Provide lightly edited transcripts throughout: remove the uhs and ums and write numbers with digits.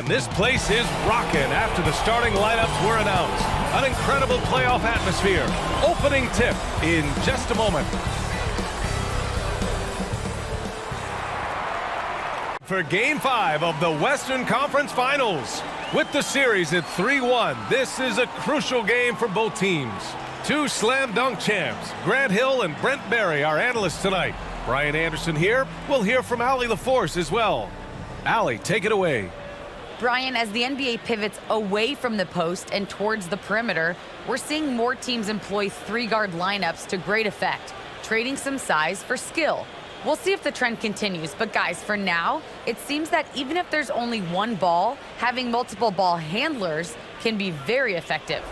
And this place is rocking after the starting lineups were announced. An incredible playoff atmosphere. Opening tip in just a moment. For Game 5 of the Western Conference Finals. With the series at 3-1, this is a crucial game for both teams. Two slam dunk champs, Grant Hill and Brent Barry, our analysts tonight. Brian Anderson here. We'll hear from Allie LaForce as well. Allie, take it away. Brian, as the NBA pivots away from the post and towards the perimeter, we're seeing more teams employ three-guard lineups to great effect, trading some size for skill. We'll see if the trend continues, but guys, for now, it seems that even if there's only one ball, having multiple ball handlers can be very effective.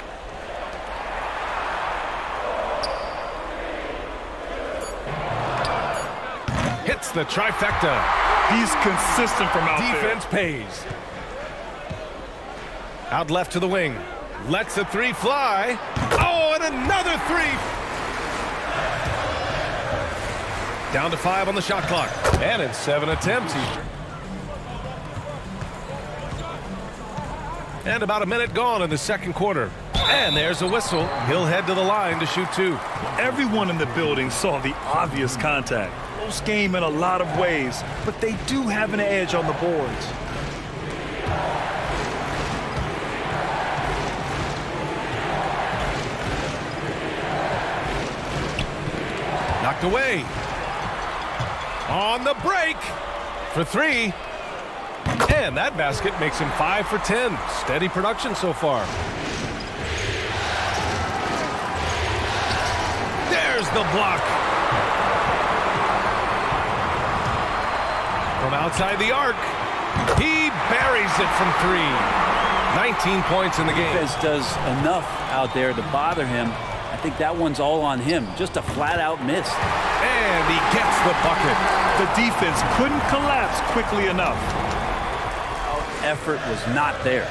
Hits the trifecta. He's consistent from out there. Defense pays. Out left to the wing. Lets a three fly. Oh, and another three. Down to 5 on the shot clock. And in 7 attempts. And about a minute gone in the second quarter. And there's a whistle. He'll head to the line to shoot 2. Everyone in the building saw the obvious contact. Close game in a lot of ways, but they do have an edge on the boards. Knocked away. On the break for 3. And that basket makes him 5 for 10. Steady production so far. There's the block. From outside the arc, he buries it from 3. 19 points in the game. Defense does enough out there to bother him. I think that one's all on him. Just a flat-out miss. And he gets the bucket. The defense couldn't collapse quickly enough. Effort was not there.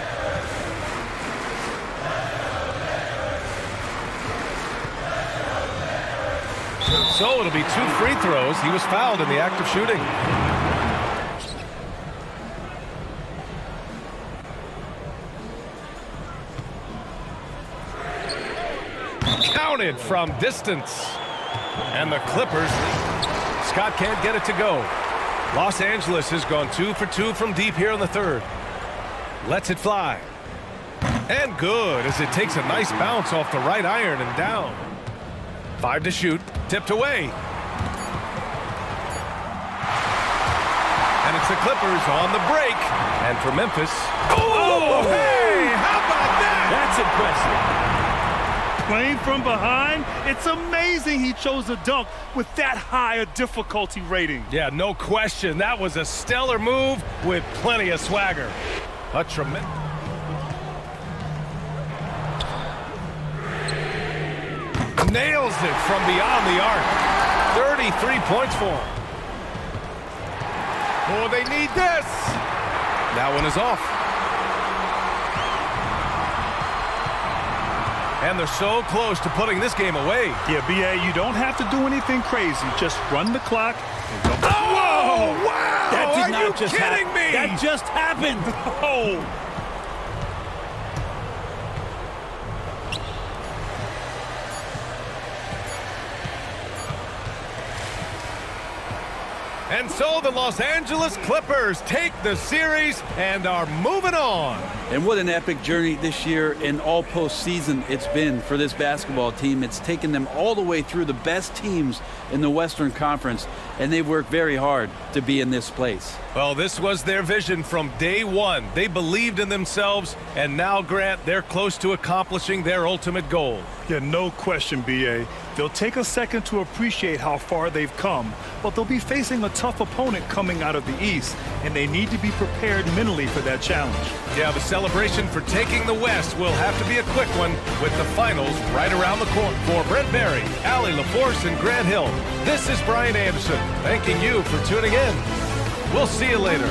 So it'll be 2 free throws. He was fouled in the act of shooting. Counted from distance. And the Clippers, Scott can't get it to go. Los Angeles has gone 2 for 2 from deep here in the third. Lets it fly. And good as it takes a nice bounce off the right iron and down. 5 to shoot. Tipped away. And it's the Clippers on the break. And for Memphis. Oh, hey! How about that? That's impressive. Playing from behind, it's amazing he chose a dunk with that high a difficulty rating. Yeah, no question. That was a stellar move with plenty of swagger. A tremendous. Nails it from beyond the arc. 33 points for him. Oh, they need this. That one is off. And they're so close to putting this game away. Yeah, B.A., you don't have to do anything crazy. Just run the clock and go. Oh, wow! That did Are not you just kidding happen. me? That just happened. Oh! And so the Los Angeles Clippers take the series and are moving on. And what an epic journey this year and all postseason it's been for this basketball team. It's taken them all the way through the best teams in the Western Conference, and they've worked very hard to be in this place. Well, this was their vision from day one. They believed in themselves, and now, Grant, they're close to accomplishing their ultimate goal. Yeah, no question, B.A. They'll take a second to appreciate how far they've come, but they'll be facing a tough opponent coming out of the East, and they need to be prepared mentally for that challenge. Yeah, the celebration for taking the West will have to be a quick one with the finals right around the corner. For Brent Barry, Allie LaForce, and Grant Hill, this is Brian Anderson, thanking you for tuning in. We'll see you later.